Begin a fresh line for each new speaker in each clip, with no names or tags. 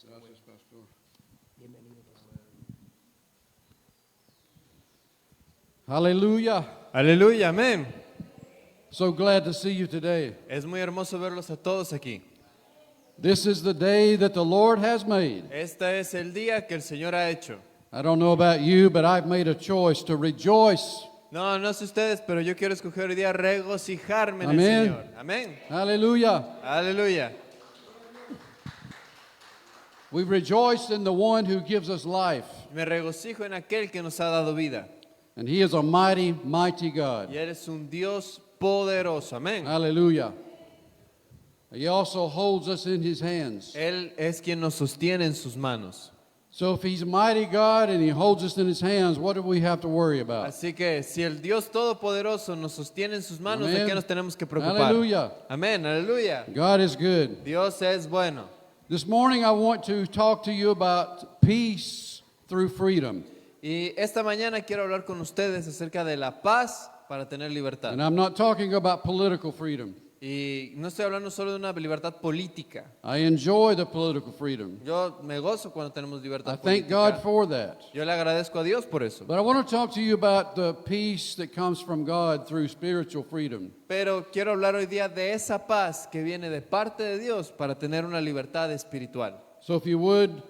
Gracias, Pastor. Hallelujah.
Aleluya, amén.
So glad to see you today.
Es muy hermoso verlos a todos aquí.
This is the day that the Lord has made.
Este es el día que el Señor ha hecho.
I don't know about you, but I've made a choice to rejoice.
No sé ustedes, pero yo quiero escoger hoy día regocijarme en el
Amén.
Señor. Amén.
Hallelujah.
Aleluya.
We rejoice in the one who gives us life.
Me regocijo en aquel que nos ha dado vida.
And he is a mighty, mighty God.
Y eres un Dios poderoso. Amén.
Hallelujah. He also holds us in his hands.
Él es quien nos sostiene en sus manos.
So if he's a mighty God and he holds us in his hands, what do we have to worry about?
Así que si el Dios todopoderoso nos sostiene en sus manos,
Amén.
¿de qué nos tenemos que preocupar?
Hallelujah.
Amén. Aleluya.
God is good.
Dios es bueno.
This morning I want to talk to you about peace through freedom.
Y esta mañana quiero hablar con ustedes acerca de la paz para tener libertad.
And I'm not talking about political freedom.
Y no estoy hablando solo de una libertad política.
I enjoy the political freedom.
Yo me gozo cuando tenemos
I
libertad
thank
política.
God for that.
Yo le agradezco a Dios por eso.
But I want to talk to you about the peace that comes from God through spiritual freedom.
Pero quiero hablar hoy día de esa paz que viene de parte de Dios para tener una libertad espiritual.
So if you would,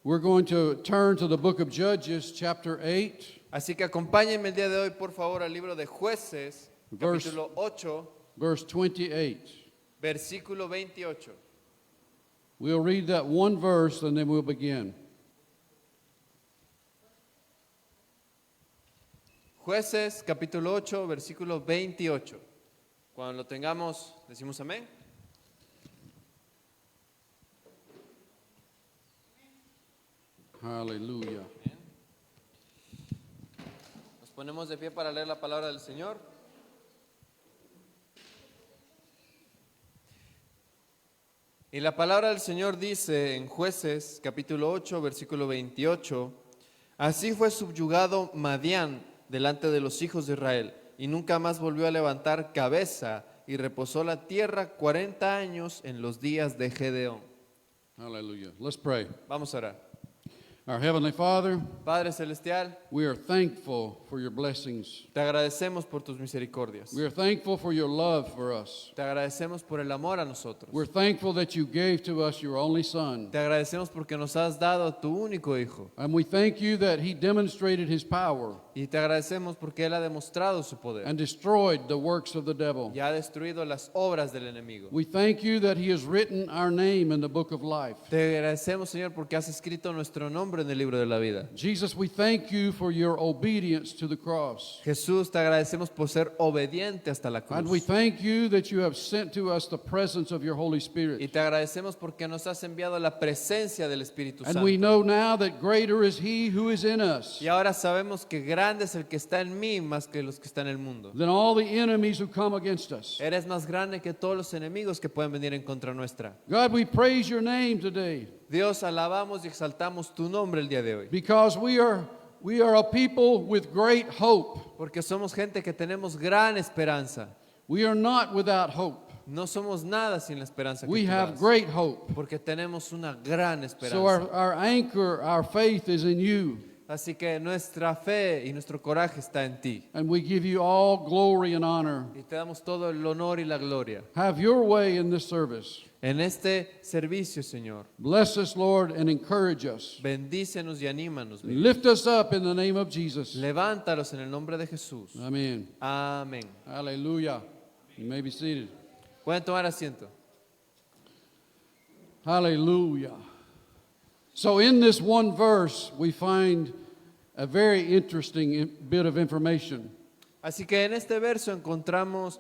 we're going to turn to the book of Judges, chapter 8,
Así que acompáñenme el día de hoy, por favor, al libro de Jueces,
Verse-
capítulo 8,
verse 28.
versículo 28.
We'll read that one verse and then we'll begin.
Jueces, capítulo 8, versículo 28. Cuando lo tengamos, decimos amén.
Hallelujah.
Nos ponemos de pie para leer la palabra del Señor. Y la palabra del Señor dice en Jueces, capítulo 8, versículo 28, así fue subyugado Madián delante de los hijos de Israel, y nunca más volvió a levantar cabeza, y reposó la tierra 40 años en los días de Gedeón.
Hallelujah. Let's pray.
Vamos a orar.
Our Heavenly Father,
Padre Celestial,
we are thankful for your blessings.
te agradecemos por tus misericordias.
We are thankful for your love for us.
Te agradecemos por el amor a nosotros.
We're thankful that you gave to us your only Son.
Te agradecemos porque nos has dado a tu único Hijo.
And we thank you that he demonstrated his power
Y te agradecemos porque Él ha demostrado su poder
and destroyed the works of the devil.
y ha destruido las obras del enemigo.
We thank you that he has written our name in the book of life.
Te agradecemos, Señor, porque has escrito nuestro nombre en el libro de la vida.
Jesus, we thank you for your obedience to the cross.
Jesús, te agradecemos por ser obediente hasta la
And we
cruz.
thank you that you have sent to us the presence of your Holy
Y
Spirit.
te agradecemos porque nos has enviado la presencia del Espíritu
And we
Santo.
know now that greater is he who is in us
Y ahora sabemos que grande es el que está en mí más que los que están en el mundo.
than all the enemies who come against us.
Eres más grande que todos los enemigos que pueden venir en contra nuestra.
God, we praise your name today
Dios, alabamos y exaltamos tu nombre el día de hoy.
because we are a people with great hope.
Porque somos gente que tenemos gran esperanza.
We are not without hope.
No somos nada sin la esperanza que
We
tú
have
das.
great hope.
Porque tenemos una gran
So
esperanza.
our anchor, our faith is in you.
Así que nuestra fe y nuestro coraje está en ti.
And we give you all glory and honor.
Y te damos todo el honor y la gloria.
Have your way in this service.
En este servicio, Señor,
Bless us, Lord, and encourage us.
bendícenos y anímanos.
Lift us up in the name of Jesus.
Levántalos en el nombre de Jesús.
Amen.
Amén.
Hallelujah. You may be seated.
Pueden tomar asiento.
Hallelujah. So in this one verse, we find a very interesting bit of information.
Así que en este verso encontramos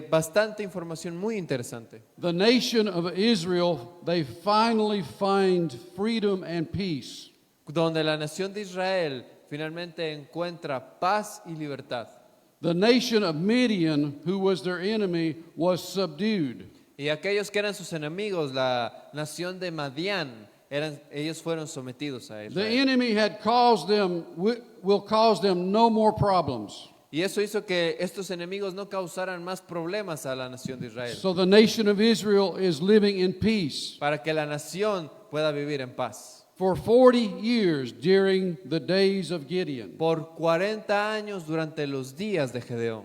bastante información muy interesante.
The nation of Israel, they finally find freedom and peace.
Donde la nación de Israel finalmente encuentra paz y libertad.
The nation of Midian, who was their enemy, was subdued.
Y aquellos que eran sus enemigos, la nación de Madián, ellos fueron sometidos a
The
Israel.
enemy had caused them, will cause them no more problems.
Y eso hizo que estos enemigos no causaran más problemas a la nación de Israel.
So the nation of Israel is living in peace.
Para que la nación pueda vivir en paz.
For 40 years during the days of Gideon.
Por 40 años durante los días de Gedeón.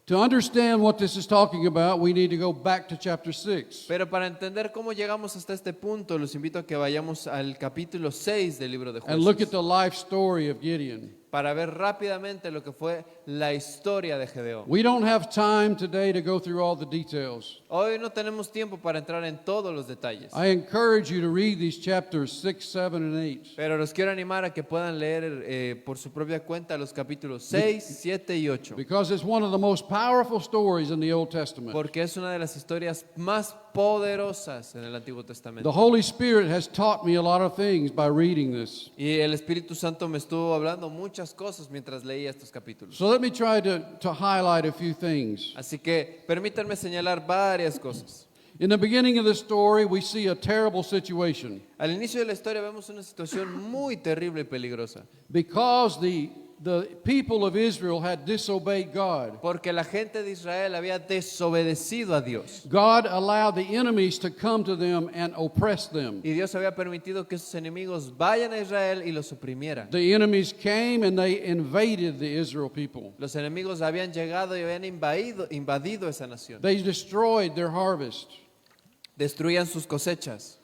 To understand what this is talking about, we need to go back to chapter 6.
Pero para entender cómo llegamos hasta este punto, los invito a que vayamos al capítulo 6 del libro de
And look at
Jueces
the life story of Gideon.
para ver rápidamente lo que fue la historia de Gedeón.
We don't have time today to go through all the details.
Hoy no tenemos tiempo para entrar en todos los detalles,
I encourage you to read these chapters 6, 7, and 8.
pero los quiero animar a que puedan leer por su propia cuenta los capítulos 6, 7 y 8,
Because it's one of the most powerful stories in the Old Testament.
porque es una de las historias más poderosas en el Antiguo
The
Testamento.
Holy Spirit has taught me a lot of things by reading this.
Y el Espíritu Santo me estuvo hablando muchas cosas mientras leía estos capítulos.
So let me try to highlight a few things.
Así que permítanme señalar varias cosas.
In the beginning of the story, we see a terrible situation
Al inicio de la historia vemos una situación muy terrible y peligrosa,
because the people of Israel had disobeyed God.
porque la gente de Israel había desobedecido a Dios.
God allowed the enemies to come to them and oppress them.
Y Dios había permitido que sus enemigos vayan a Israel y los oprimieran.
The enemies came and they invaded the Israel people.
Los enemigos habían llegado y habían invadido esa nación.
They destroyed their harvest.
Destruían sus cosechas.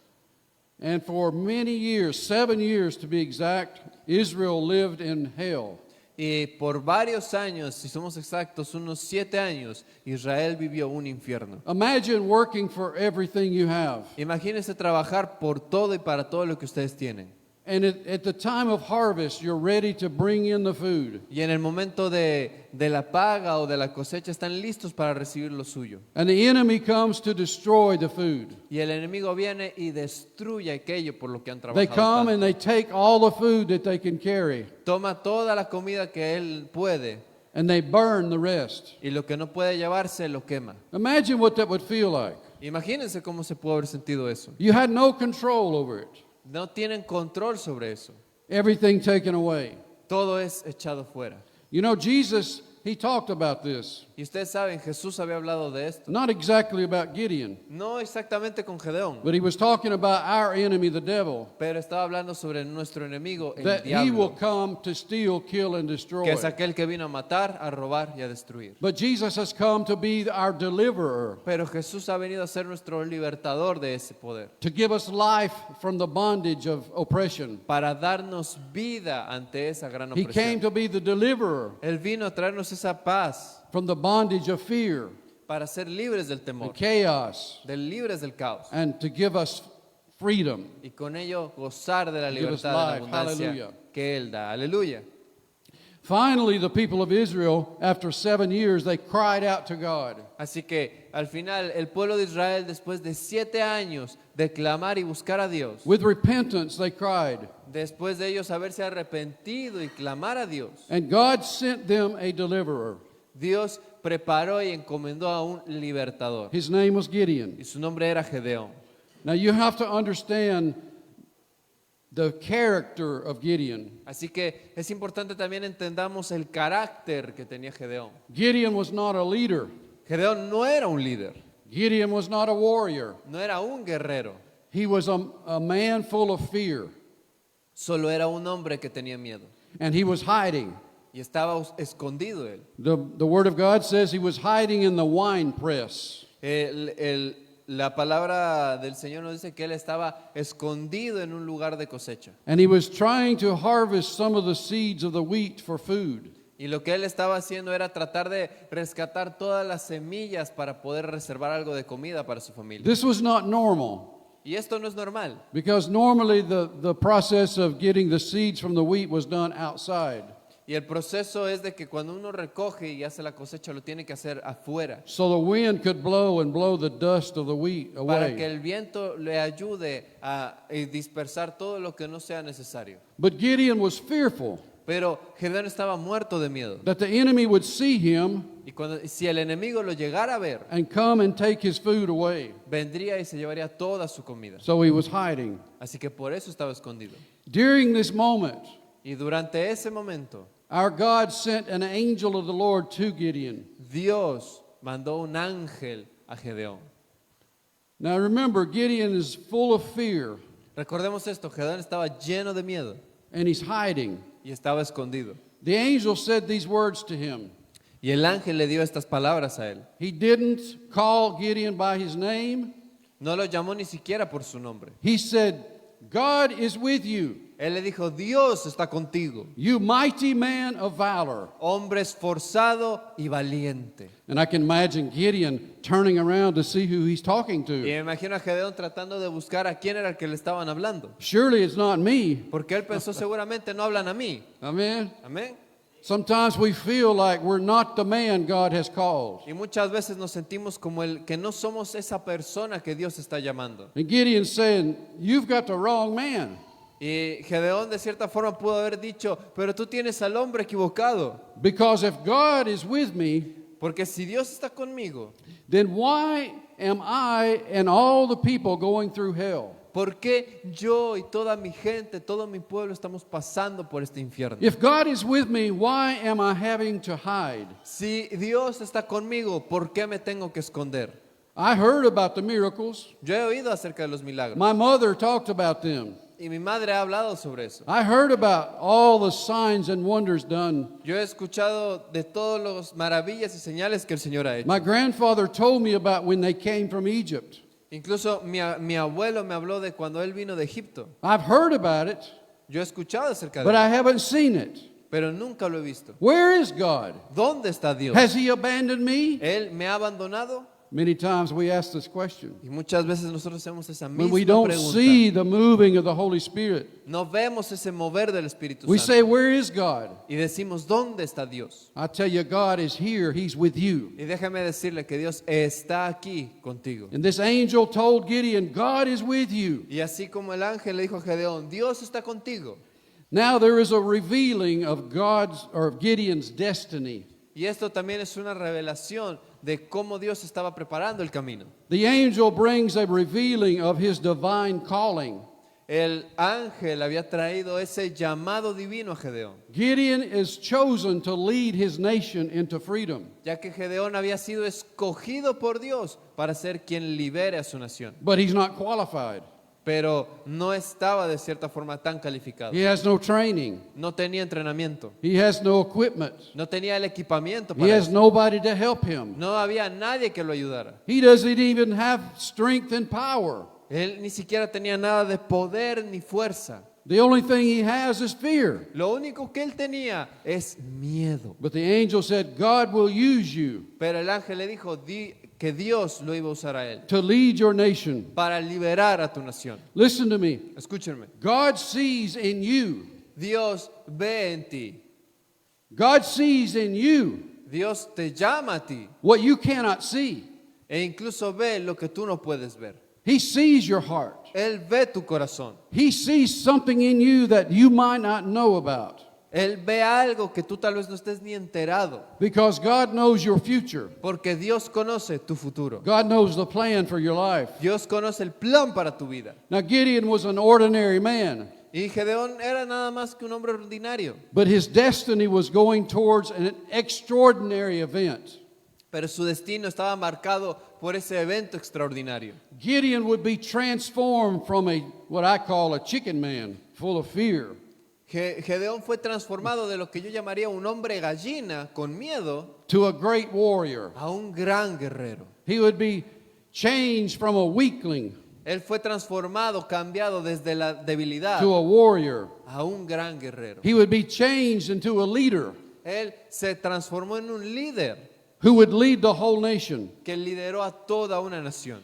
And for many years, 7 years to be exact, Israel lived in hell.
Y por varios años, si somos exactos, unos 7 años, Israel vivió un infierno.
Imagine working for everything you have.
Imagínense trabajar por todo y para todo lo que ustedes tienen.
And at the time of harvest, you're ready to bring in the food.
Y en el momento de la paga o de la cosecha están listos para recibir lo suyo.
And the enemy comes to destroy the food.
Y el enemigo viene y destruye aquello por lo que han
They
trabajado
come
tanto.
and they take all the food that they can carry,
Toma toda la comida que él puede
and they burn the rest.
y lo que no puede llevarse lo quema.
Imagine what that would feel like.
Imagínense cómo se puede haber sentido eso.
You had no control over it.
No tienen control sobre eso.
Everything taken away.
Todo es echado fuera.
You know, Jesus, he talked about this.
Y ustedes saben, Jesús había hablado de esto.
Not exactly about Gideon,
No exactamente con Gedeón,
but he was talking about our enemy, the devil,
pero estaba hablando sobre nuestro enemigo, el
that he will
diablo,
come to steal, kill, and
que
destroy.
es aquel que vino a matar, a robar y a destruir.
But Jesus has come to be our deliverer,
Pero Jesús ha venido a ser nuestro libertador de ese poder,
to give us life from the bondage of oppression.
para darnos vida ante esa gran
He came
opresión.
to be the deliverer
Él vino a traernos esa paz
from the bondage of fear
para ser libres del
and
temor,
chaos,
libres del caos,
and to give us freedom.
y con ello gozar de la
Give us
libertad, de la
life.
abundancia
Hallelujah.
que Él da. Aleluya.
Finally, the people of Israel, after 7 years, they cried out to God.
Así que al final el pueblo de Israel, después de 7 años de clamar y buscar a Dios,
With repentance, they cried.
después de ellos haberse arrepentido y clamar a Dios,
And God sent them a deliverer.
Dios preparó y encomendó a un libertador.
His name was Gideon.
Y su nombre era Gedeón.
Now, you have to understand the character of Gideon.
Así que es importante también entendamos el carácter que tenía Gedeón.
Gideon was not a leader.
Gedeón no era un líder,
Gideon was not a warrior.
no era un guerrero,
He was a man full of fear,
solo era un hombre que tenía miedo
and he was hiding.
y estaba escondido él.
The Word of God says he was hiding in the wine press.
La palabra del Señor nos dice que él estaba escondido en un lugar de cosecha.
And he was trying to harvest some of the seeds of the wheat for food.
Y lo que él estaba haciendo era tratar de rescatar todas las semillas para poder reservar algo de comida para su familia.
This was not normal,
Y esto no es normal,
because normally the process of getting the seeds from the wheat was done outside.
y el proceso es de que cuando uno recoge y hace la cosecha lo tiene que hacer afuera,
So the wind could blow and blow the dust of the wheat
para que
away.
el viento le ayude a dispersar todo lo que no sea necesario.
But Gideon was fearful
Pero Gedeón estaba muerto de miedo.
that the enemy would see him
Y si el enemigo lo llegara a ver,
and come and take his food away.
vendría y se llevaría toda su comida.
So he was hiding.
Así que por eso estaba escondido.
During this moment,
Y durante ese momento,
our God sent an angel of the Lord to Gideon.
Dios mandó un ángel a Gedeón.
Now remember, Gideon is full of fear.
Recordemos esto, Gedeón estaba lleno de miedo
and he's hiding.
y estaba escondido.
The angel said these words to him.
Y el ángel le dio estas palabras a él.
He didn't call Gideon by his name.
No lo llamó ni siquiera por su nombre.
He said, God is with you,
Él le dijo, Dios está contigo,
you mighty man of valor.
hombre esforzado y valiente.
And I can imagine Gideon turning around to see who he's talking
Y
to.
me imagino a Gedeón tratando de buscar a quién era el que le estaban hablando.
Surely it's not me.
Porque él pensó, seguramente no hablan a mí.
Amen.
Amén.
Sometimes we feel like we're not the man God has called.
Y muchas veces nos sentimos como el que no somos esa persona que Dios está llamando.
And Gideon's saying, you've got the wrong man.
Y Gedeón de cierta forma pudo haber dicho, pero tú tienes al hombre equivocado.
Because if God is with me,
Porque si Dios está conmigo,
then why am I and all the people going through hell?
¿por qué yo y toda mi gente, todo mi pueblo estamos pasando por este infierno?
If God is with me, why am I having to hide?
Si Dios está conmigo, ¿por qué me tengo que esconder?
I heard about the miracles.
Yo he oído acerca de los milagros
My mother talked about them.
y mi madre ha hablado sobre eso.
I heard about all the signs and wonders done.
Yo he escuchado de todas las maravillas y señales que el Señor ha hecho.
My grandfather told me about when they came from Egypt.
Incluso mi abuelo me habló de cuando él vino de Egipto.
I've heard about it,
Yo he escuchado acerca
but
de
I
él,
haven't seen it.
pero nunca lo he visto.
Where is God?
¿Dónde está Dios?
Has He abandoned me?
¿Él me ha abandonado?
Many times we ask this question.
Y muchas veces nosotros hacemos esa
When we
misma
don't
pregunta.
see the moving of the Holy Spirit,
No vemos ese mover del Espíritu
we say,
Santo.
where is God?
Y decimos, ¿dónde está Dios?
I tell you, God is here. He's with you.
Y déjame decirle que Dios está aquí contigo.
And this angel told Gideon, God is with you.
Y así como el ángel le dijo a Gedeón, Dios está contigo.
Now there is a revealing of God's or of Gideon's destiny.
Y esto también es una revelación de cómo Dios estaba preparando el camino.
The angel brings a revealing of his divine calling.
El ángel había traído ese llamado divino a Gedeón,
Gideon is chosen to lead his nation into freedom,
ya que Gedeón había sido escogido por Dios para ser quien libere a su nación.
but he's not qualified.
Pero no estaba de cierta forma tan calificado.
He has no training.
No tenía entrenamiento.
He has no equipment.
No tenía el equipamiento
He
para
has
eso.
nobody to help him.
No había nadie que lo ayudara.
He doesn't even have strength and power.
Él ni siquiera tenía nada de poder ni fuerza.
The only thing he has is fear.
Lo único que él tenía es miedo.
But the angel said, God will use you
Pero el ángel le dijo que Dios lo iba a usar a él
to lead your nation.
para liberar a tu nación.
Listen to me.
Escúchenme.
God sees in you.
Dios ve en ti.
God sees in you
Dios te llama a ti
what you cannot see.
e incluso ve lo que tú no puedes ver.
He sees your heart.
Él ve tu corazón.
He sees something in you that you might not know about.
Él ve algo que tú tal vez no estés ni enterado,
Because God knows your future.
porque Dios conoce tu futuro.
God knows the plan for your life.
Dios conoce el plan para tu vida.
Now, Gideon was an ordinary man,
Y Gedeón era nada más que un hombre ordinario,
but his destiny was going towards an extraordinary event.
pero su destino estaba marcado por ese evento extraordinario.
Gideon would be transformed from what I call a chicken man, full of fear,
Gedeón fue transformado de lo que yo llamaría un hombre gallina con miedo
to a great warrior.
a un gran guerrero.
He would be changed from a weakling
Él fue transformado, cambiado desde la debilidad
to a warrior.
a un gran guerrero.
He would be changed into a leader
Él se transformó en un líder
who would lead the whole nation.
que lideró a toda una nación.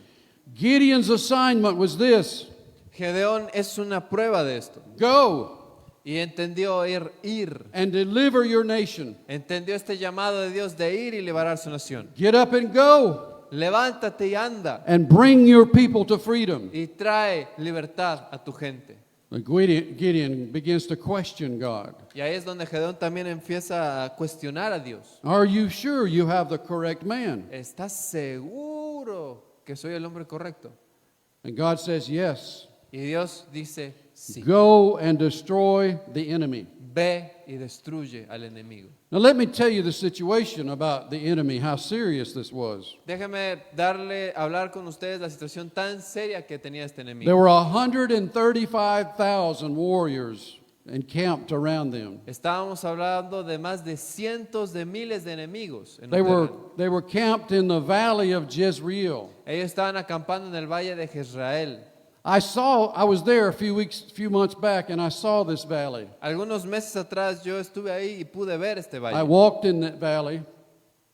Gideon's assignment was this:
Gedeón es una prueba de esto.
go
Y entendió ir.
and deliver your nation.
Entendió este llamado de Dios de ir y liberar su nación.
Get up and go
Levántate y anda
and bring your people to freedom.
y trae libertad a tu gente.
Gideon begins to question God.
Y ahí es donde Gedeón también empieza a cuestionar a Dios.
Are you sure you have the correct man?
¿Estás seguro que soy el hombre correcto?
And God says, yes.
Y Dios dice, sí.
Go and destroy the enemy.
ve y destruye al enemigo.
Now, let me tell you the situation about the enemy, how serious this was.
Déjeme hablar con ustedes la situación tan seria que tenía este enemigo.
There were 135,000 warriors encamped around them.
Estábamos hablando de más de cientos de miles de enemigos en un
They
terreno.
were camped in the valley of Jezreel.
Ellos estaban acampando en el valle de Jezreel.
I was there a few months back, and I saw this valley.
Algunos meses atrás yo estuve ahí y pude ver este
I
valle.
walked in that valley,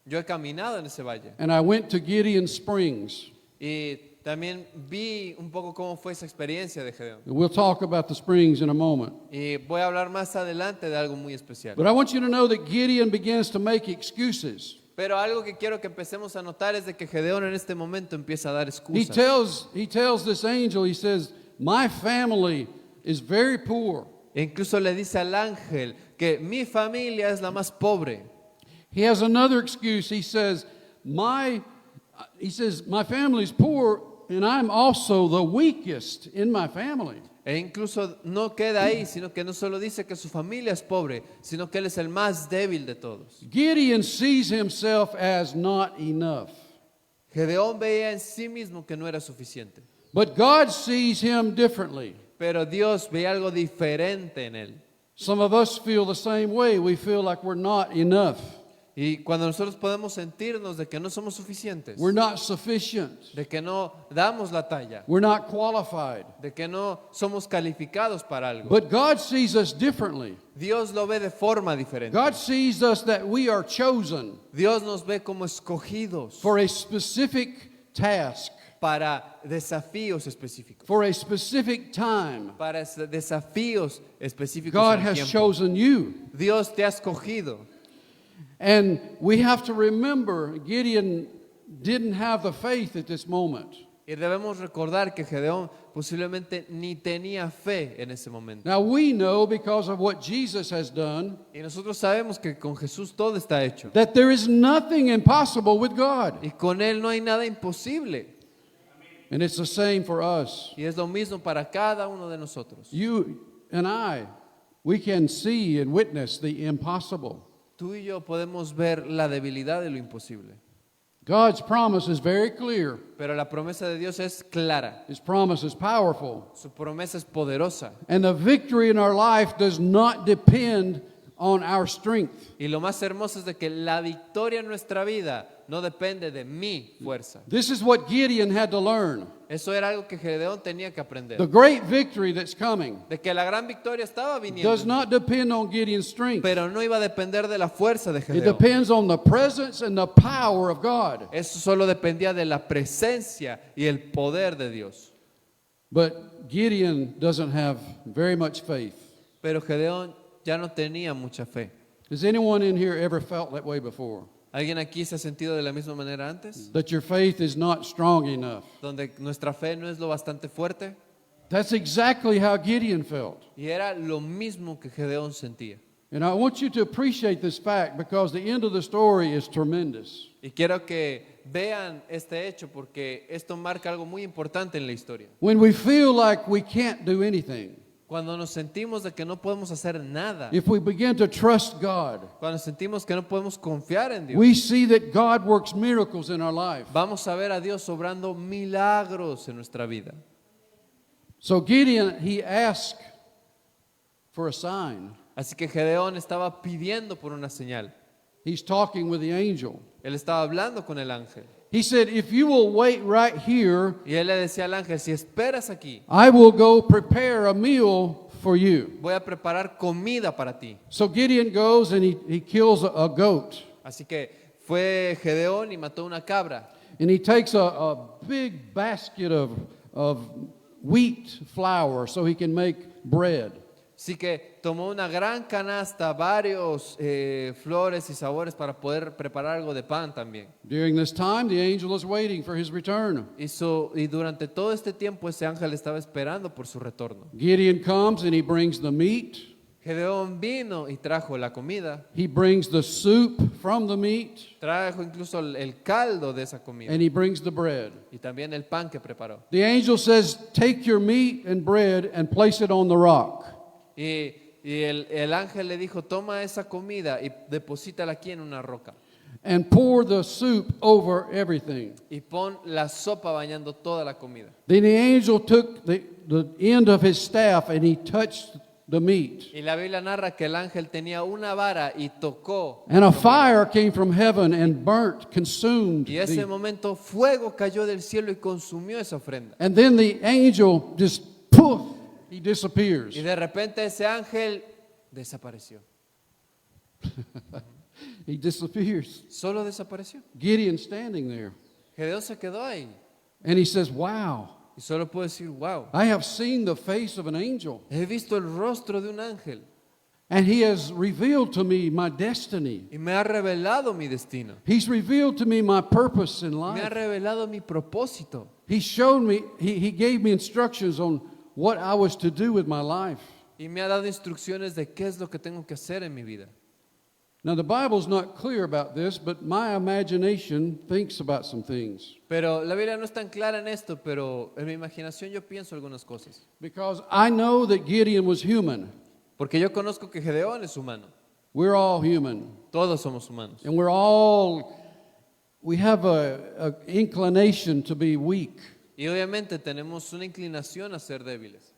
Yo he caminado en ese valle
and I went to Gideon Springs.
y también vi un poco cómo fue esa experiencia de Gedeón.
We'll talk about the springs in a moment.
Y voy a hablar más adelante de algo muy especial.
But I want you to know that Gideon begins to make excuses.
Pero algo que quiero que empecemos a notar es de que Gedeón en este momento empieza a dar
He
excusas.
tells this angel, he says, my family is very poor.
E incluso le dice al ángel que mi familia es la más pobre.
He has another excuse. He says, my family is poor, and I'm also the weakest in my family.
E incluso no queda ahí, sino que no solo dice que su familia es pobre, sino que él es el más débil de todos.
Gideon sees himself as not enough.
Gedeón veía en sí mismo que no era suficiente,
But God sees him differently.
pero Dios veía algo diferente en él.
Some of us feel the same way. We feel like we're not enough.
Y cuando nosotros podemos sentirnos de que no somos suficientes,
We're not sufficient.
de que no damos la talla,
We're not qualified.
de que no somos calificados para algo,
But God sees us differently.
Dios lo ve de forma diferente.
God sees us that we are chosen
Dios nos ve como escogidos
for a specific task,
para desafíos específicos,
for a specific time.
para desafíos específicos.
God
al
has
tiempo.
chosen you.
Dios te ha escogido.
And we have to remember Gideon didn't have the faith at this moment.
Y debemos recordar que Gedeón posiblemente ni tenía fe en ese momento.
Now we know because of what Jesus has done
Y nosotros sabemos que con Jesús todo está hecho.
that there is nothing impossible with God.
Y con Él no hay nada imposible.
And it's the same for us.
Y es lo mismo para cada uno de nosotros.
You and I, we can see and witness the impossible.
Tú y yo podemos ver la debilidad de lo imposible.
God's promise is very clear.
Pero la promesa de Dios es clara.
His promise is powerful.
Su promesa es poderosa.
And the victory in our life does not depend on our strength.
Y lo más hermoso es de que la victoria en nuestra vida no depende de mi fuerza.
This is what Gideon had to learn.
Eso era algo que Gedeón tenía que aprender.
The great victory that's coming
De que la gran victoria estaba
does
viniendo.
not depend on Gideon's strength.
Pero no iba a depender de la fuerza de
It
Gedeón.
depends on the presence and the power of God.
Eso solo dependía de la presencia y el poder de Dios.
But Gideon doesn't have very much faith.
Pero Gedeón ya no tenía mucha fe.
Has anyone in here ever felt that way before?
¿Alguien aquí se ha sentido de la misma manera antes?
That your faith is not strong enough?
Donde nuestra fe no es lo bastante fuerte.
That's exactly how Gideon felt.
Y era lo mismo que Gedeón sentía.
And I want you to appreciate this fact because the end of the story is tremendous.
Y quiero que vean este hecho porque esto marca algo muy importante en la historia.
When we feel like we can't do anything,
Cuando nos sentimos de que no podemos hacer nada,
if we begin to trust God,
cuando sentimos que no podemos confiar en Dios,
we see that God works miracles in our life.
vamos a ver a Dios obrando milagros en nuestra vida.
So Gideon, he asked for a sign.
Así que Gedeón estaba pidiendo por una señal.
He's talking with the angel.
Él estaba hablando con el ángel.
He said, if you will wait right here,
Y él le decía al ángel, si esperas aquí,
I will go prepare a meal for you.
voy a preparar comida para ti.
So Gideon goes and he kills a goat.
Así que fue Gedeón y mató una cabra.
And he takes a big basket of wheat flour so he can make bread.
Así que tomó una gran canasta, varios flores y sabores para poder preparar algo de pan también.
During this time, the angel is waiting for his return.
Y durante todo este tiempo ese ángel estaba esperando por su retorno.
Gideon comes and he brings the meat.
Gedeón vino y trajo la comida,
He brings the soup from the meat.
trajo incluso el caldo de esa comida
And he brings the bread.
y también el pan que preparó.
The angel says, take your meat and bread and place it on the rock.
Y Y el ángel le dijo, toma esa comida y deposítala aquí en una roca.
and pour the soup over everything.
Y pon la sopa bañando toda la comida.
Then the angel took the end of his staff and he touched the meat.
Y la Biblia narra que el ángel tenía una vara y tocó.
And a
la comida.
fire came from heaven and burnt, consumed.
Y ese momento fuego cayó del cielo y consumió esa ofrenda.
And then the angel just poof, he disappears.
Y de repente ese ángel desapareció.
He disappears.
Solo desapareció.
Gideon standing there.
Gedeón se quedó ahí.
And he says, wow,
Y solo puedo decir, wow,
I have seen the face of an angel.
he visto el rostro de un ángel
And he has revealed to me my destiny.
y me ha revelado mi destino.
He's revealed to me my purpose in
Me ha
life.
revelado mi propósito.
He showed me, he gave me instructions on what I was to do with my life.
Y me ha dado instrucciones de qué es lo que tengo que hacer en mi vida.
Now, the Bible's not clear about this, but my imagination thinks about some things.
Pero la Biblia no es tan clara en esto, pero en mi imaginación yo pienso algunas cosas.
Because I know that Gideon was human.
Porque yo conozco que Gedeón es humano.
We're all human.
Todos somos humanos.
And we have a inclination to be weak.
Y obviamente tenemos una inclinación a ser débiles.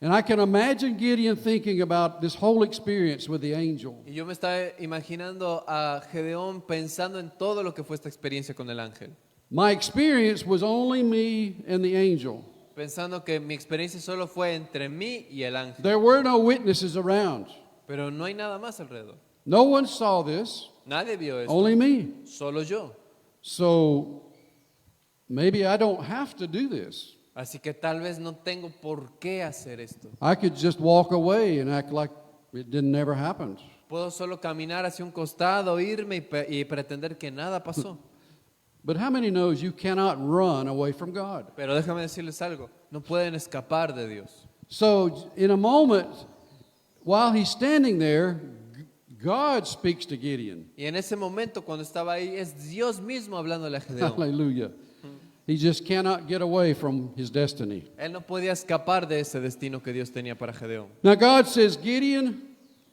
And I can imagine Gideon thinking about this whole experience with the angel.
Y yo me estaba imaginando a Gedeón pensando en todo lo que fue esta experiencia con el ángel.
My experience was only me and the angel.
Pensando que mi experiencia solo fue entre mí y el ángel.
There were no witnesses around.
Pero no hay nada más alrededor.
No one saw this,
Nadie vio esto.
only me.
Solo yo.
So maybe I don't have to do this.
Así que tal vez no tengo por qué hacer esto.
I could just walk away and act like it didn't never happen.
Puedo solo caminar hacia un costado, irme y pretender que nada pasó.
But how many knows you cannot run away from God?
Pero déjame decirles algo, no pueden escapar de Dios.
So in a moment, while he's standing there, God speaks to Gideon.
Y en ese momento cuando estaba ahí es Dios mismo hablándole a Gedeón.
Hallelujah. He just cannot get away from his destiny.
Él no podía escapar de ese destino que Dios tenía para Gedeón.
Now God says, Gideon,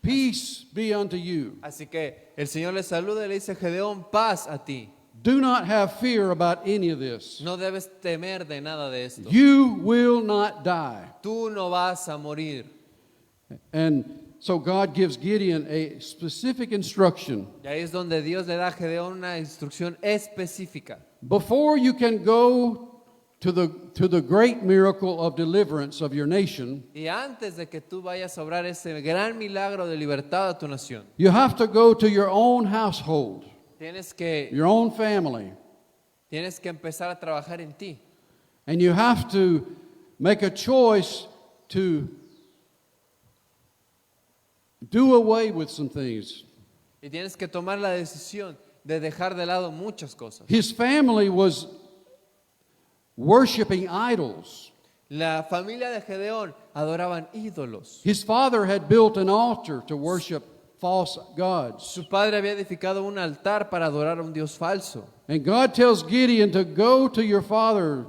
peace be unto you.
Así que el Señor le saluda y le dice, Gedeón, paz a ti.
Do not have fear about any of this.
No debes temer de nada de esto.
You will not die.
Tú no vas a morir.
And so God gives Gideon a specific instruction.
Y ahí es donde Dios le da a Gedeón una instrucción específica.
Before you can go to the great miracle of deliverance of your nation,
Y antes de que tú vayas a obrar ese gran milagro de libertad a tu nación,
you have to go to your own household,
tienes que
your own family,
empezar a trabajar en ti.
and you have to make a choice to do away with some things.
Y tienes que tomar la decisión de dejar de lado muchas cosas.
His family was worshiping idols.
La familia de Gedeón adoraban ídolos.
His father had built an altar to worship false gods.
Su padre había edificado un altar para adorar a un Dios falso.
And God tells Gideon to go to your father,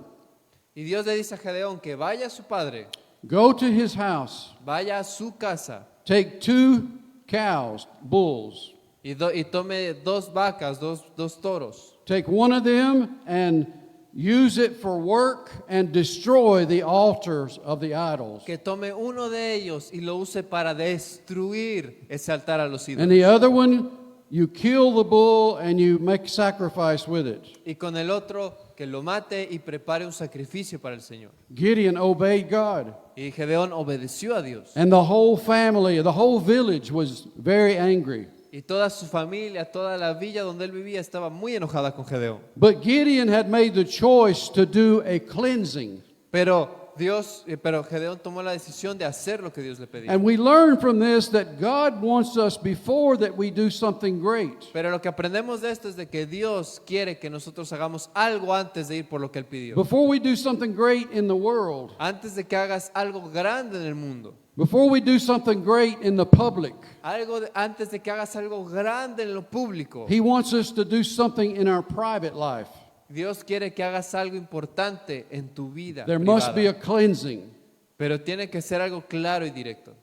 Y Dios le dice a Gedeón que vaya a su padre,
go to his house,
vaya a su casa
take 2 cows, bulls,
y tome 2 vacas, dos toros.
take one of them and use it for work and destroy the altars of the idols.
Que tome uno de ellos y lo use para destruir ese altar a los
And
ídolos.
the other one, you kill the bull and you make sacrifice with it.
Y con el otro que lo mate y prepare un sacrificio para el Señor.
Gideon obeyed God.
Y Gedeón obedeció a Dios.
And the whole family, the whole village was very angry.
Y toda su familia, toda la villa donde él vivía estaba muy enojada con Gedeón.
But Gideon had made the choice to do a cleansing.
Pero Gedeón tomó la decisión de hacer lo que Dios le pedía.
And we learn from this that God wants us before that we do something great.
Pero lo que aprendemos de esto es de que Dios quiere que nosotros hagamos algo antes de ir por lo que él pidió.
Before we do something great in the world.
Antes de que hagas algo grande en el mundo.
Before we do something great in the public.
Antes de que hagas algo grande en lo público.
He wants us to do something in our private life.
Dios quiere que hagas algo importante en tu vida
There
privada.
must be a cleansing.
Pero tiene que ser algo claro y directo.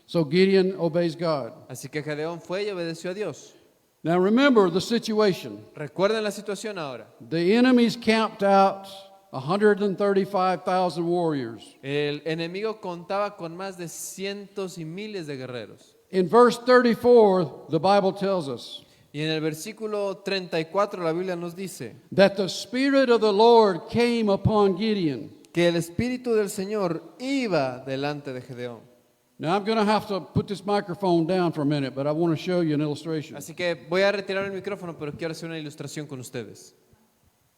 So Gideon obeys God.
Así que Gedeón fue y obedeció a Dios.
Now remember the situation.
Recuerden la situación ahora.
The enemies camped out 135,000 warriors.
El enemigo contaba con más de cientos y miles de guerreros.
In verse 34, the Bible tells us
Y en el versículo 34 la Biblia nos dice
that the Spirit of the Lord came upon Gideon.
que el Espíritu del Señor iba delante de Gedeón.
Now I'm going to have to put this microphone down for a minute, but I want to show you an illustration.
Así que voy a retirar el micrófono, pero quiero hacer una ilustración con ustedes.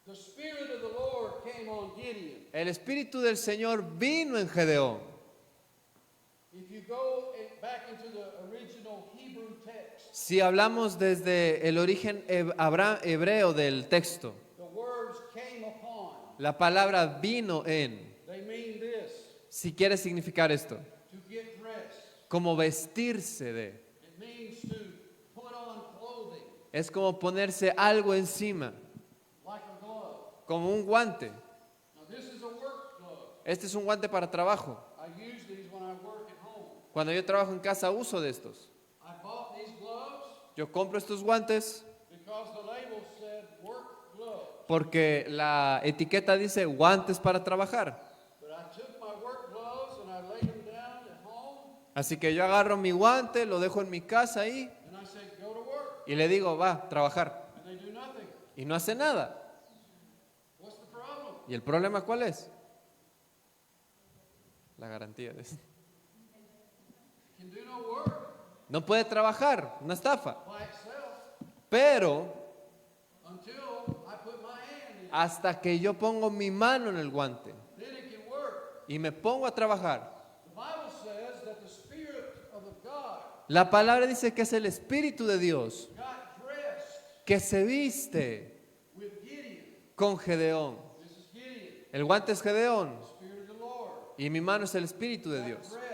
The Spirit of the Lord came on Gideon.
El Espíritu del Señor vino en Gedeón.
If you go back into the original Hebrew text,
Si hablamos desde el origen hebreo del texto,
the words came upon,
la palabra vino en,
they mean this,
si quiere significar esto,
to get dressed.
como vestirse de,
It means to put on clothing,
es como ponerse algo encima,
like a glove.
como un guante.
Now this is a work glove.
Este es un guante para trabajo.
I use these when I work at home.
Cuando yo trabajo en casa uso de estos.
I bought these gloves
Yo compro estos guantes
because the label said work glove.
porque la etiqueta dice guantes para trabajar.
But I took my work gloves and I laid them down at home
Así que yo agarro mi guante, lo dejo en mi casa ahí
and I said, go to work.
y le digo, va, trabajar.
And they do nothing.
Y no hace nada.
What's the problem?
¿Y el problema cuál es? La garantía de eso.
Can do no work
No puede trabajar, una estafa.
by itself
Pero
until I put my hand in it.
hasta que yo pongo mi mano en el guante
Then it can work.
y me pongo a trabajar,
The Bible says that the Spirit of the God
la palabra dice que es el Espíritu de Dios
got dressed
que se viste
with Gideon.
con Gedeón.
This is Gideon,
El guante es Gedeón
Spirit of the Lord.
y mi mano es el Espíritu de
Got
Dios.
dressed.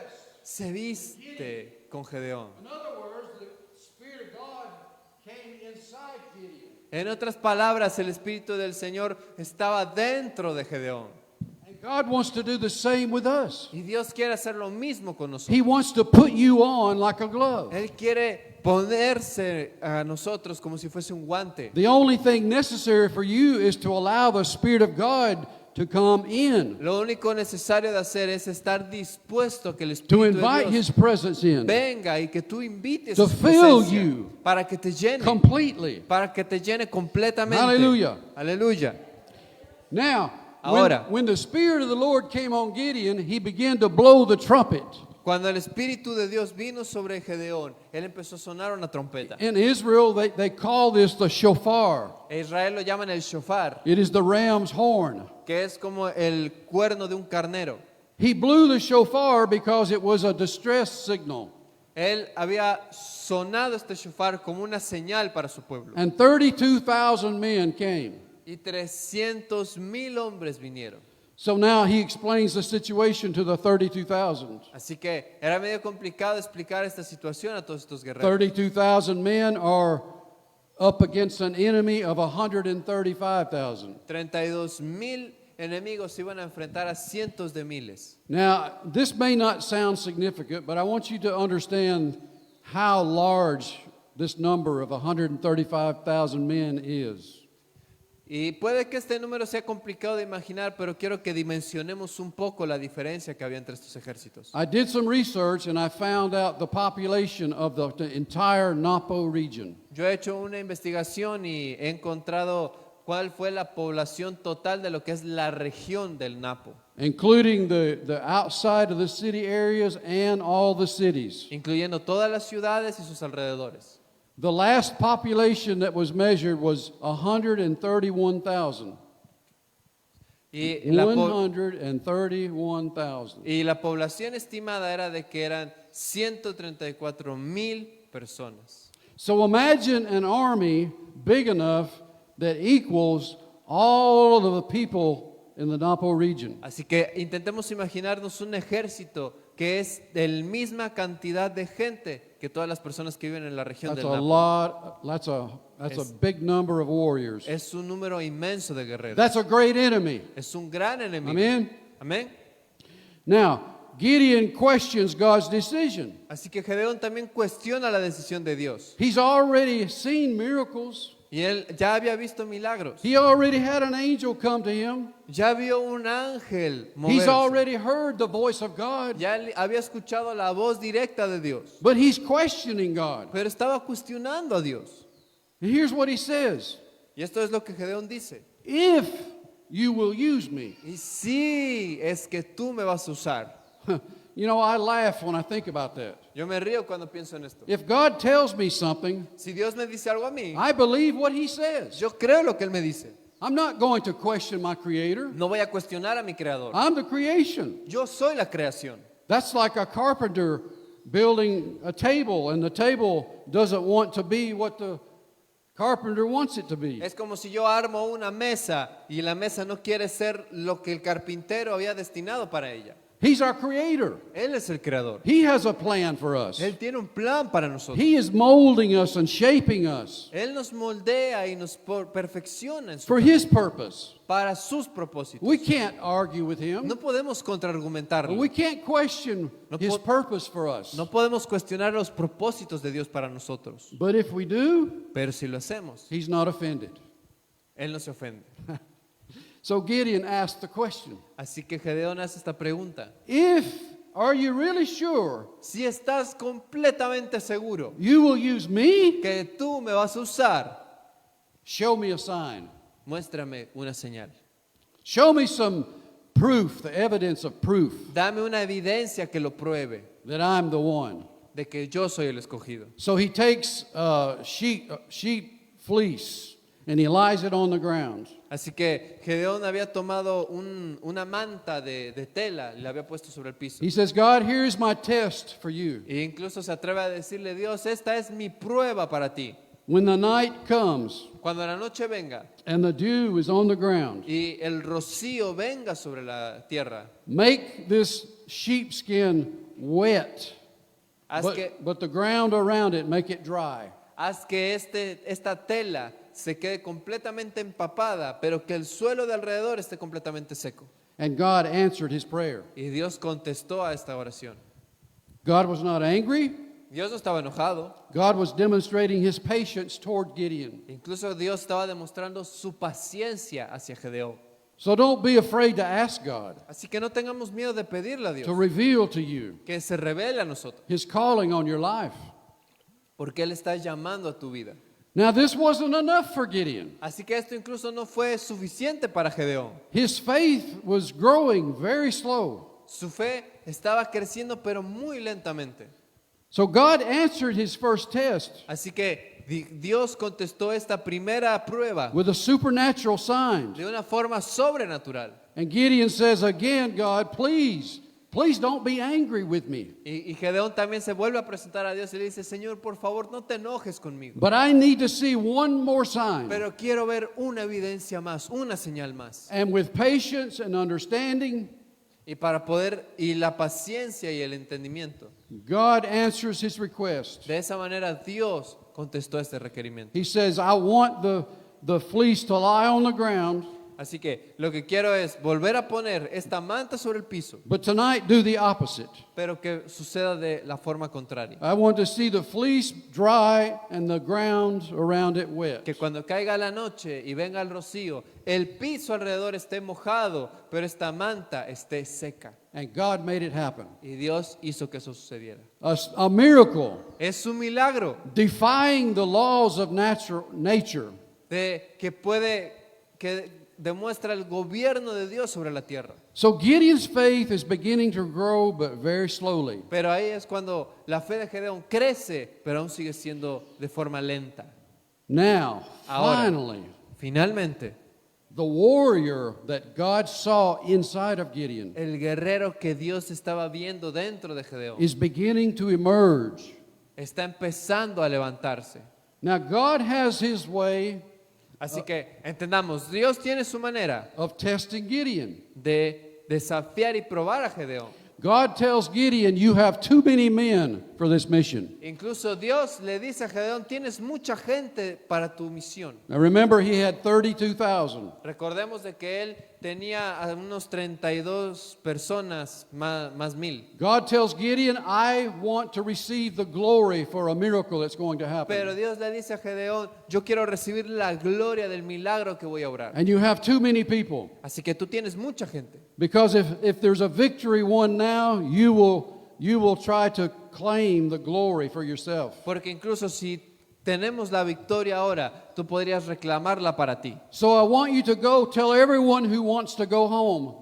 Se viste con Gedeón.
In other words, the Spirit of God came inside Gideon.
En otras palabras, el Espíritu del Señor estaba dentro de Gedeón.
And God wants to do the same with us.
Y Dios quiere hacer lo mismo con
He
nosotros.
wants to put you on like a glove.
Él quiere ponerse a nosotros como si fuese un guante.
The only thing necessary for you is to allow the Spirit of God to come in,
Lo único necesario de hacer es estar dispuesto a que el
to
Espíritu
invite
de Dios
His presence in
venga y que tú invites
To
su
fill
presencia
you
para que te llene,
completely.
para que te llene completamente.
Hallelujah.
Aleluya.
Now,
Ahora.
when the Spirit of the Lord came on Gideon, he began to blow the trumpet.
Cuando el Espíritu de Dios vino sobre Gedeón, él empezó a sonar una trompeta.
In Israel, they call this the shofar.
En Israel lo llaman el shofar,
It is the ram's horn.
que es como el cuerno de un carnero.
He blew the shofar because it was a distress signal.
Él había sonado este shofar como una señal para su pueblo.
And 32,000 men came.
Y 300,000 hombres vinieron.
So now he explains the situation to the 32,000.
Así que era medio complicado explicar esta situación a todos estos guerreros.
32,000 men are up against an enemy of 135,000.
32,000 enemigos se iban a enfrentar a cientos de miles.
Now, this may not sound significant, but I want you to understand how large this number of 135,000 men is.
Y puede que este número sea complicado de imaginar, pero quiero que dimensionemos un poco la diferencia que había entre estos ejércitos.
I did some research and I found out the population of the entire Napo region.
Yo he hecho una investigación y he encontrado cuál fue la población total de lo que es la región del Napo,
Including the outside of the city areas and all the cities.
incluyendo todas las ciudades y sus alrededores.
The last population that was measured was 131,000.
Y la,
131,000.
y la población estimada era de que eran 134,000 personas.
So imagine an army big enough that equals all of the people in the Napo region.
Así que intentemos imaginarnos un ejército que es de la misma cantidad de gente que todas las personas que viven en la región
That's
del
a
Napo.
lot. That's a
Es-
big number of warriors.
Es un número inmenso de guerreros.
That's a great enemy.
Es un gran enemigo.
Amén.
Amén.
Now, Gideon questions God's decision.
Así que Gedeón también cuestiona la decisión de Dios.
He's already seen miracles.
Y él ya había visto milagros.
He already had an angel come to him.
Ya vio un ángel
He's
moverse.
already heard the voice of God.
Ya había escuchado la voz directa de Dios.
But he's questioning God.
Pero estaba cuestionando a Dios.
And here's what he says.
Y esto es lo que Gedeón dice.
If you will use me.
Y sí, es que tú me vas a usar.
You know, I laugh when I think about that.
Yo me río cuando pienso en esto.
If God tells me something,
Si Dios me dice algo a mí,
I believe what he says.
yo creo lo que Él me dice.
I'm not going to question my creator.
No voy a cuestionar a mi creador.
I'm the creation.
Yo soy la creación.
That's like a carpenter building a table, and the table doesn't want to be what the carpenter wants it to be.
Es como si yo armo una mesa y la mesa no quiere ser lo que el carpintero había destinado para ella.
He's our creator.
Él es el creador.
He has a plan for us.
Él tiene un plan para nosotros.
He is molding us and shaping us
Él nos moldea y nos perfecciona en
for his purpose.
para sus propósitos.
We can't argue with him.
No podemos contraargumentarlo.
We can't question
No
his
po-
purpose for us.
No podemos cuestionar los propósitos de Dios para nosotros.
But if we do,
Pero si lo hacemos,
he's not offended.
Él no se ofende.
So Gideon asked the question,
Así que Gedeón hace esta pregunta.
are you really sure
Si estás completamente seguro
you will use me?
que tú me vas a usar,
Show me a sign.
muéstrame una señal.
Show me some proof, the evidence of proof
Dame una evidencia que lo pruebe
that I'm the one.
de que yo soy el escogido.
So he takes sheep fleece and he lies it on the ground.
Así que Gedeón había tomado una manta de tela y la había puesto sobre el piso.
He says, God, here's my test for you.
E incluso se atreve a decirle, Dios, esta es mi prueba para ti.
When the night comes
Cuando la noche venga
and the dew is on the ground,
y el rocío venga sobre la tierra,
make this sheepskin wet,
haz que,
but the ground around it, make it dry.
haz que esta tela se quede completamente empapada, pero que el suelo de alrededor esté completamente seco.
And God answered his prayer.
Y Dios contestó a esta oración.
God was not angry.
Dios no estaba enojado.
God was demonstrating his patience toward Gideon.
Incluso Dios estaba demostrando su paciencia hacia Gedeón.
So don't be afraid to ask God
Así que no tengamos miedo de pedirle a Dios
to reveal to you
que se revele a nosotros,
his calling on your life.
porque Él está llamando a tu vida.
Now, this wasn't enough for Gideon.
Así que esto incluso no fue suficiente para Gedeón.
His faith was growing very slow.
Su fe estaba creciendo pero muy lentamente.
So God answered his first test
Así que Dios contestó esta primera prueba
with a supernatural sign.
de una forma sobrenatural.
And Gideon says again, God, please don't be angry with me.
Y Gedeón también se vuelve a presentar a Dios y le dice, Señor, por favor, no te enojes conmigo.
But I need to see one more sign.
Pero quiero ver una evidencia más, una señal más.
And with patience and understanding,
Y para poder, y la paciencia y el entendimiento.
God answers his request.
De esa manera Dios contestó este requerimiento.
He says, I want the fleece to lie on the ground,
Así que lo que quiero es volver a poner esta manta sobre el piso,
but tonight do the opposite.
pero que suceda de la forma contraria.
I want to see the fleece dry and the ground around it wet.
Que cuando caiga la noche y venga el rocío, el piso alrededor esté mojado, pero esta manta esté seca.
And God made it happen.
Y Dios hizo que eso sucediera.
A miracle,
Es un milagro
defying the laws of nature.
que demuestra el gobierno de Dios sobre la tierra.
So Gideon's faith is beginning to grow, but very slowly.
Pero ahí es cuando la fe de Gedeón crece, pero aún sigue siendo de forma lenta.
Now,
Ahora.
finally,
Finalmente,
the warrior that God saw inside of Gideon
el guerrero que Dios estaba viendo dentro de Gedeón
is beginning to emerge.
está empezando a levantarse.
Now, God has his way
Así que entendamos, Dios tiene su manera
of testing Gideon.
de desafiar y probar a Gedeón.
God tells Gideon, you have too many men. for this mission.
Incluso Dios le dice a Gedeón, tienes mucha gente para tu misión.
Now remember, he had 32,000.
Recordemos de que él tenía a unos 32 personas más 1000.
God tells Gideon, I want to receive the glory for a miracle that's going to
Pero
happen.
Dios le dice a Gedeón, yo quiero recibir la gloria del milagro que voy a obrar.
And you have too many people.
Así que tú tienes mucha gente.
Because if there's a victory won now, you will try to claim the glory for yourself.
Porque incluso si tenemos la victoria ahora, tú podrías reclamarla para ti.
So I want you to go tell everyone who wants to go home.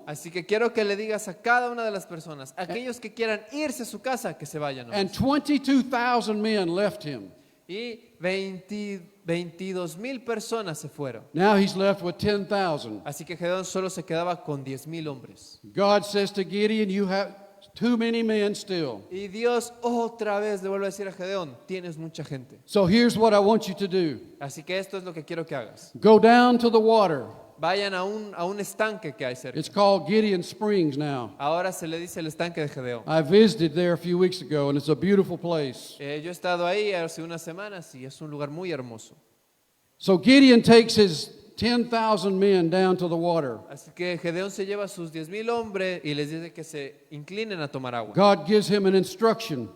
Así que quiero que le digas a cada una de las personas, aquellos que quieran irse a su casa, que se vayan.
And 22,000 men left him.
Y 22,000 personas se fueron.
Now he's left with 10,000.
Así que Gedeón solo se quedaba con 10,000 hombres.
God says to Gideon, you have too many men still.
Y Dios otra vez le vuelve a decir a Gedeón, tienes mucha gente.
So here's what I want you to do.
Así que esto es lo que quiero que hagas.
Go down to the water.
Vayan a un estanque que hay cerca.
It's called Gideon Springs now.
Ahora se le dice el estanque de Gedeón.
I visited there a few weeks ago, and it's a beautiful place.
Yo he estado ahí hace unas semanas y es un lugar muy hermoso.
So Gideon takes his 10,000 men down to the water.
Así que Gedeón se lleva a sus 10,000 hombres y les dice que se inclinen a tomar agua.
God gives him an instruction.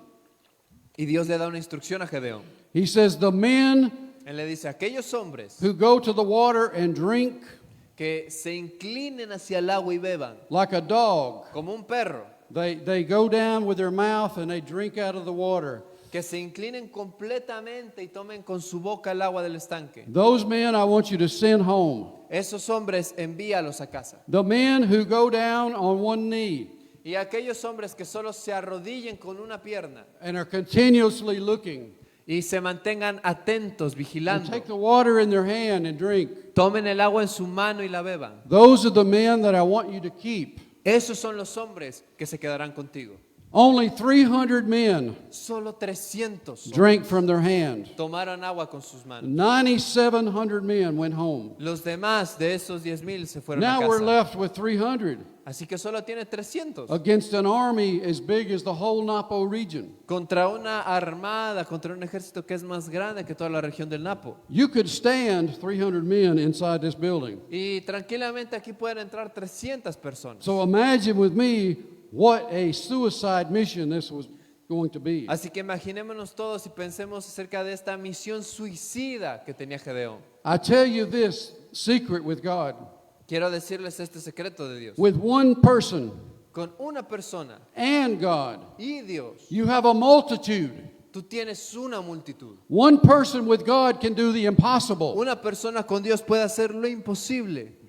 Y Dios le da una instrucción a Gedeón.
He says, the men
Él le dice, aquellos hombres
who go to the water and drink
que se inclinen hacia el agua y beban,
like a dog,
como un perro,
they go down with their mouth and they drink out of the water.
que se inclinen completamente y tomen con su boca el agua del estanque.
Those men I want you to send home.
Esos hombres envíalos a casa.
The men who go down on one knee
Y aquellos hombres que solo se arrodillen con una pierna
and are continuously looking
y se mantengan atentos,
and
vigilando,
take the water in their hand and drink.
tomen el agua en su mano y la beban.
Those are the men that I want you to keep.
Esos son los hombres que se quedarán contigo.
Only 300 men
Solo 300
drank from their hand.
tomaron agua con sus manos.
9,700 men went home.
Los demás de esos 10,000 se fueron a
Now we're
casa.
left with 300
Así que solo tiene 300
against an army as big as the whole Napo region.
contra una armada, contra un ejército que es más grande que toda la región del Napo.
You could stand 300 men inside this building.
Y tranquilamente aquí pueden entrar 300 personas.
So imagine with me what a suicide mission this was going to be.
Así que imaginémonos todos y pensemos acerca de esta misión suicida que tenía Gedeón.
I tell you this secret with God.
Quiero decirles este secreto de Dios.
With one person
Con una persona
and God,
y Dios,
you have a multitude.
tú tienes una multitud.
One person with God can do the impossible.
Una persona con Dios puede hacer lo imposible.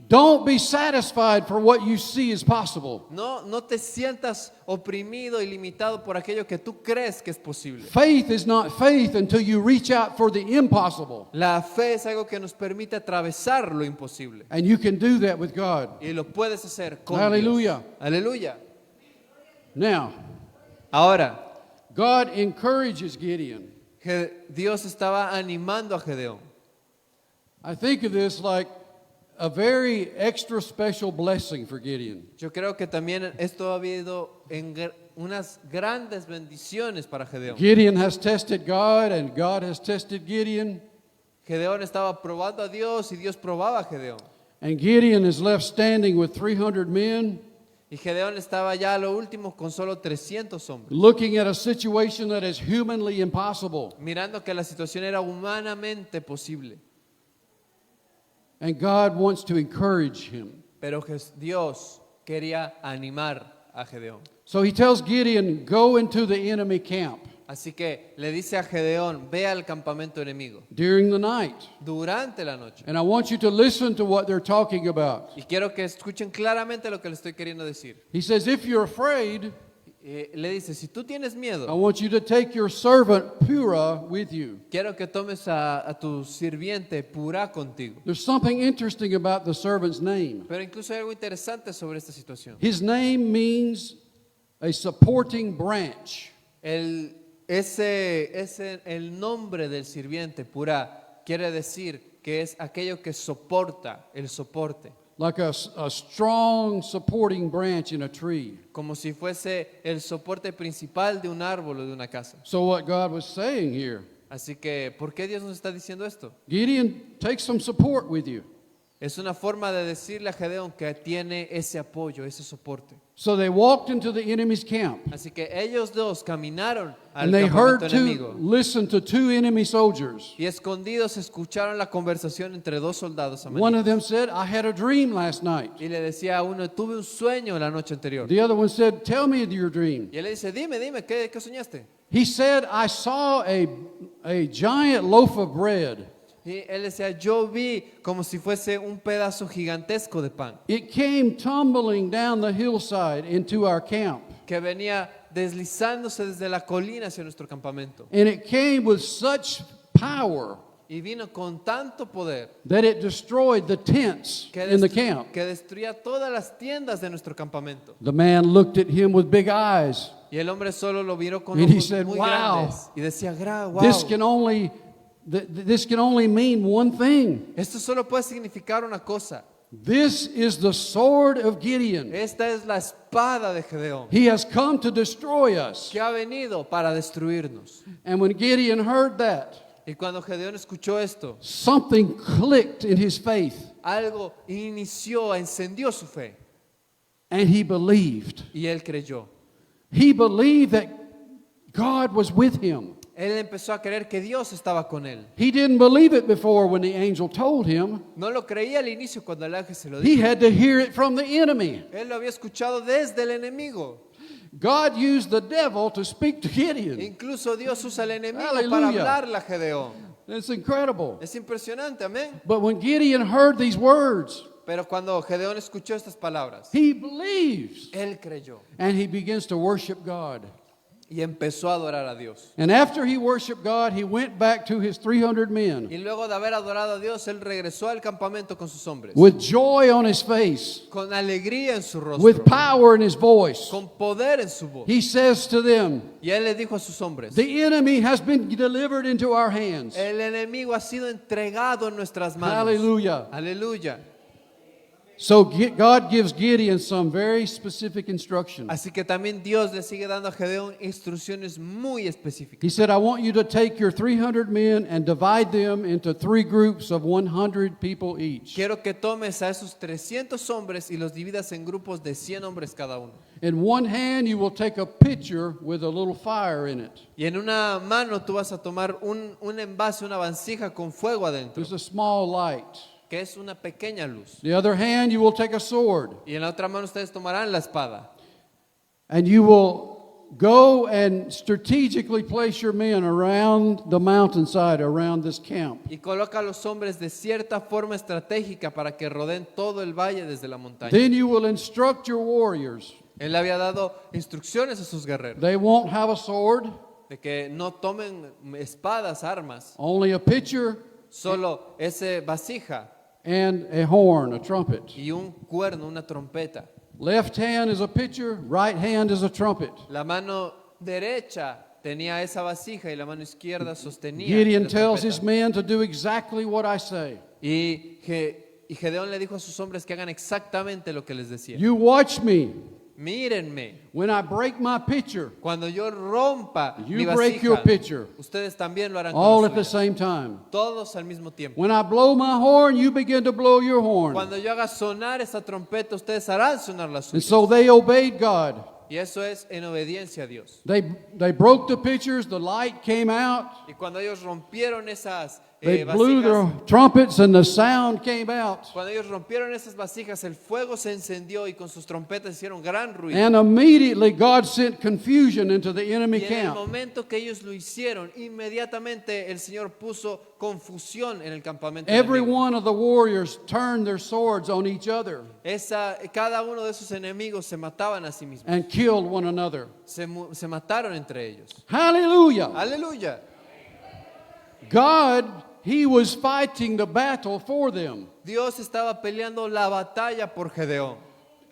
Don't be satisfied for what you see is possible.
No te sientas oprimido y limitado por aquello que tú crees que es posible.
Faith is not faith until you reach out for the impossible.
La fe es algo que nos permite atravesar lo imposible.
And you can do that with God.
Y lo puedes hacer con
Aleluya.
Dios. Aleluya.
Now,
Ahora,
God encourages Gideon.
Dios estaba animando a Gedeón.
I think of this like a very extra special blessing for Gideon.
Yo creo que también esto ha habido unas grandes bendiciones para Gedeón.
Gideon has tested God and God has tested Gideon.
Gedeón estaba probando a Dios y Dios probaba a Gedeón.
And Gideon is left standing with 300 men,
Y Gedeón estaba ya a lo último con solo 300 hombres,
looking at a situation that is humanly impossible.
mirando que la situación era humanamente posible.
And God wants to encourage him.
Pero Dios quería animar a Gedeón.
So he tells Gideon, go into the enemy camp
Así que le dice a Gedeón, ve al campamento enemigo
during the night.
durante la noche.
And I want you to listen to what they're talking about.
Y quiero que escuchen claramente lo que le estoy queriendo decir.
He says, if you're afraid,
Le dice, si tú tienes
I
miedo,
want you to take your servant Purah with you.
quiero que tomes a tu sirviente Purá contigo.
There's something interesting about the servant's name.
Pero incluso hay algo interesante sobre esta situación.
His name means a supporting branch.
El nombre del sirviente Purá quiere decir que es aquello que soporta, el soporte.
like a strong supporting branch in a tree.
como si fuese el soporte principal de un árbol o de una casa.
So what God was saying here,
Así que, ¿por qué Dios nos está diciendo esto?
Gideon, take some support with you.
Es una forma de decirle a Gedeón que tiene ese apoyo, ese soporte.
So they walked into the enemy's camp,
Así que ellos dos caminaron al
and they heard
campamento enemigo
listen to two enemy soldiers.
y escondidos escucharon la conversación entre dos soldados
One
amarillos.
of them said, I had a dream last night.
Y le decía a uno, tuve un sueño la noche anterior.
The other one said, tell me your dream.
Y él le dice, dime, ¿qué soñaste?
He said, I saw a giant loaf of bread.
Y él decía, yo vi como si fuese un pedazo gigantesco de pan
It came tumbling down the hillside into our camp.
que venía deslizándose desde la colina hacia nuestro campamento.
And it came with such power
Y vino con tanto poder
that it destroyed the tents
que,
in the camp.
que destruía todas las tiendas de nuestro campamento.
The man looked at him with big eyes.
Y el hombre solo lo miró con
And he
ojos
said,
muy
"Wow.
grandes y decía, wow,
This can only mean one thing.
esto solo puede significar una cosa.
This is the sword of Gideon.
Esta es la espada de Gedeón
He has come to destroy us.
que ha venido para destruirnos.
And when Gideon heard that,
Y cuando Gedeón escuchó esto,
something clicked in his faith,
algo encendió su fe
and he believed.
y él creyó.
He believed that God was with him.
Él empezó a creer que Dios estaba con él.
He didn't believe it before when the angel told him.
No lo creía al inicio cuando el ángel se lo
He
dijo.
had to hear it from the enemy.
Él lo había escuchado desde el enemigo.
God used the devil to speak to Gideon.
Incluso Dios usa al enemigo
Hallelujah.
para hablarle a Gedeón.
It's incredible.
Es impresionante, amén.
But when Gideon heard these words,
Pero cuando Gedeón escuchó estas palabras,
he believes
él creyó
and he begins to worship God.
y empezó a adorar a Dios.
And after he worshiped God, he went back to his 300 men
Y luego de haber adorado a Dios, él regresó al campamento con sus hombres,
with joy on his face,
con alegría en su rostro,
with power in his voice.
con poder en su voz.
He says to them,
Y él le dijo a sus hombres,
the enemy has been delivered into our hands.
el enemigo ha sido entregado en nuestras manos.
Hallelujah.
Aleluya.
So God gives Gideon some very specific instructions.
Así que también Dios le sigue dando a Gedeón instrucciones muy específicas.
He said, I want you to take your 300 men and divide them into 3 groups of 100 people each.
Quiero que tomes a esos 300 hombres y los dividas en grupos de 100 hombres cada uno.
In one hand, you will take a pitcher with a little fire in it.
Y en una mano tú vas a tomar un envase, una vasija con fuego adentro,
Just a small light.
que es una pequeña luz.
The other hand, you will take a sword.
Y en la otra mano ustedes tomarán la espada.
And you will go and strategically place your men around the mountainside, around this camp.
Y coloca a los hombres de cierta forma estratégica para que rodeen todo el valle desde la montaña.
Then you will instruct your warriors.
Él le había dado instrucciones a sus guerreros
They won't have a sword,
de que no tomen espadas, armas,
only a pitcher
solo esa vasija
and a horn, a trumpet.
y un cuerno, una trompeta.
Left hand is a pitcher, right hand is a trumpet.
La mano derecha tenía esa vasija y la mano izquierda sostenía
Gideon
la
tells
trompeta.
his men to do exactly what I say.
Y Gedeón le dijo a sus hombres que hagan exactamente lo que les decía.
You watch me.
Mírenme,
When I break my pitcher,
cuando yo rompa
You
mi
break your
vasija,
pitcher.
ustedes también lo harán
all
con
at
la
the
suya.
same time.
Todos al mismo tiempo.
When I blow my horn, you begin to blow your horn.
Cuando yo haga sonar esa trompeta, ustedes harán sonar la
And
suya.
so they obeyed God.
Y eso es en obediencia a Dios.
They broke the pitchers, the light came out.
Y cuando ellos rompieron esas
They blew
vasijas,
their trumpets and the sound came out.
cuando ellos rompieron esas vasijas, el fuego se encendió y con sus trompetas hicieron gran ruido.
And immediately God sent confusion into the enemy
Y en el
camp.
momento que ellos lo hicieron, inmediatamente el Señor puso confusión en el campamento
Every
enemigo.
one of the warriors turned their swords on each other
Cada uno de esos enemigos se mataban a sí mismos.
and killed one another.
Se mataron entre ellos.
Hallelujah.
Aleluya.
God, He was fighting the battle for them.
Dios estaba peleando la batalla por Gedeón.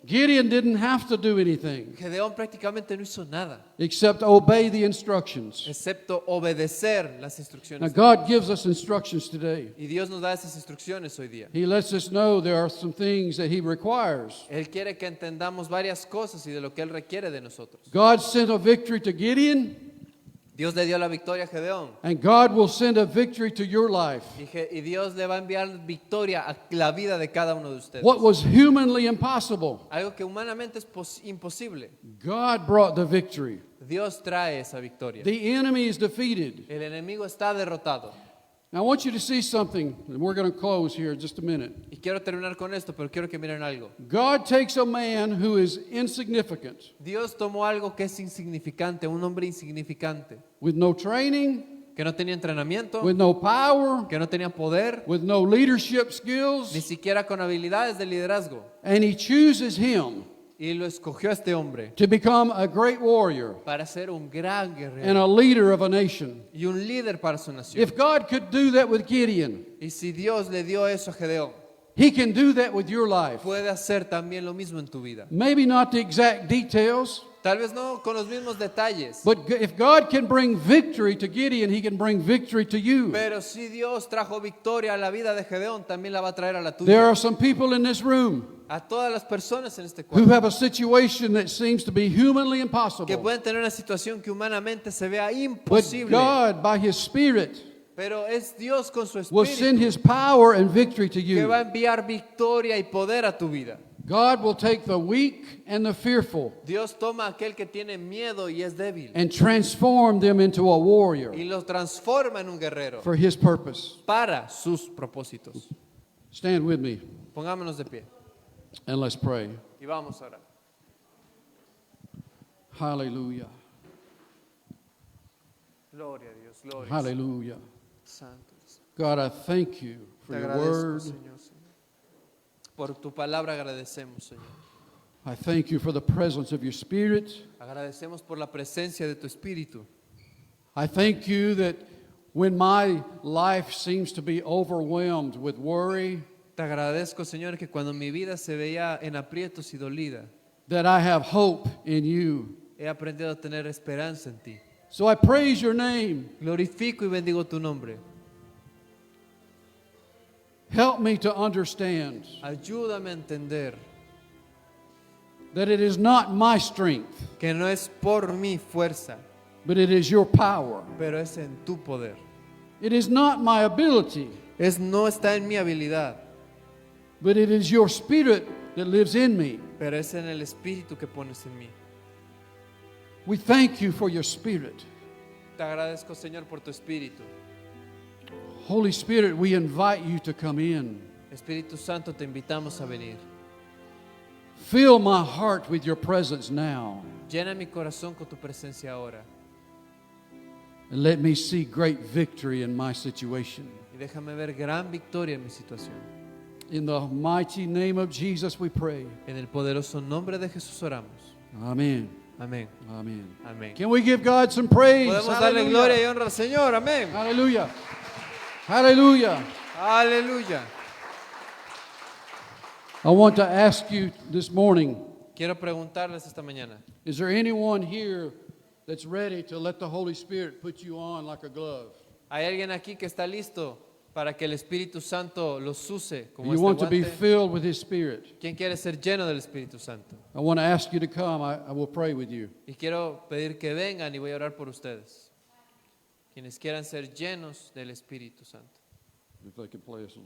Gideon didn't have to do anything
Gedeón prácticamente no hizo nada,
except obey the instructions.
excepto obedecer las
Now,
instrucciones.
God gives us instructions today.
Y Dios nos da esas instrucciones hoy día.
He lets us know there are some things that He requires.
Él quiere que entendamos varias cosas y de lo que Él requiere de nosotros.
God sent a victory to Gideon,
Dios le dio la victoria a Gedeón.
and God will send a victory to your life.
Y Dios le va a enviar victoria a la vida de cada uno de ustedes.
What was humanly impossible,
Algo que humanamente es imposible.
God brought the victory.
Dios trae esa victoria.
The enemy is defeated.
El enemigo está derrotado.
Now, I want you to see something, and we're going to close here in just a minute.
Y quiero terminar con esto, pero quiero que miren algo.
God takes a man who is insignificant,
Dios tomó algo que es insignificante, un hombre insignificante,
with no training,
que no tenía entrenamiento,
with no power,
que no tenía poder,
with no leadership
ni
skills,
siquiera con habilidades de liderazgo.
and He chooses him
Y lo escogió a este hombre
to become a great warrior
para ser un gran
and
guerrero
a leader of a nation.
y un líder para su nación.
If God could do that with Gideon,
Y si Dios le dio eso a Gedeón,
He can do that with your life.
puede hacer también lo mismo en tu vida.
Maybe not the exact details,
Tal vez no con los mismos detalles,
but if God can bring victory to Gideon, He can bring victory to you.
pero si Dios trajo victoria a la vida de Gedeón, también la va a traer a la
There
tuya.
are some people in this room
A todas las personas en este
who
cuarto
have a situation that seems to be humanly
que
impossible.
pueden tener una situación que humanamente se vea
But
imposible,
God, by His Spirit,
pero es Dios con su
will send
espíritu
His power and victory to
que va a
you.
enviar victoria y poder a tu vida.
God will take the weak and the fearful
Dios toma a aquel que tiene miedo y es débil
and transform them into a warrior
y lo transforma en un guerrero
for His purpose.
para sus propósitos.
Stand with me
Pongámonos de pie
and let's pray.
y vamos a orar.
Hallelujah.
Gloria a Dios, gloria.
Hallelujah.
Santo.
God, I thank you for
Te
your
agradezco,
word.
Señor, Señor. Por tu palabra agradecemos, Señor.
I thank you for the presence of your Spirit.
Agradecemos por la presencia de tu espíritu.
I thank you that when my life seems to be overwhelmed with worry,
Te agradezco, Señor, que cuando mi vida se veía en aprietos y dolida,
that I have hope in you.
he aprendido a tener esperanza en ti.
So I praise your name.
Glorifico y bendigo tu nombre.
Help me to understand
Ayúdame a entender
that it is not my strength,
que no es por mi fuerza,
but it is your power.
pero es en tu poder.
It is not my ability,
No está en mi habilidad,
but it is your Spirit that lives in me.
pero es en el espíritu que pones en mí.
We thank you for your Spirit.
Te agradezco, Señor, por tu espíritu.
Holy Spirit, we invite you to come in.
Espíritu Santo, te invitamos a venir.
Fill my heart with your presence now,
Llena mi corazón con tu presencia ahora
and let me see great victory in my situation.
y déjame ver gran victoria en mi situación.
In the mighty name of Jesus we pray.
En el poderoso nombre de Jesús oramos.
Amen.
Amén.
Amen.
Amén.
Can we give God some praise?
Podemos darle
Hallelujah.
gloria y honra al Señor. Amén.
Hallelujah. Hallelujah.
Aleluya.
I want to ask you this morning,
Quiero preguntarles esta mañana,
is there anyone here that's ready to let the Holy Spirit put you on like a glove?
¿hay alguien aquí que está listo para que el Espíritu Santo los use como
You
este
want to be
guante?
filled with His Spirit?
¿Quién quiere ser lleno del Espíritu Santo?
I want to ask you to come. I will pray with you.
Y quiero pedir que vengan y voy a orar por ustedes. Quienes quieran ser llenos del Espíritu Santo.
If they can play us a little.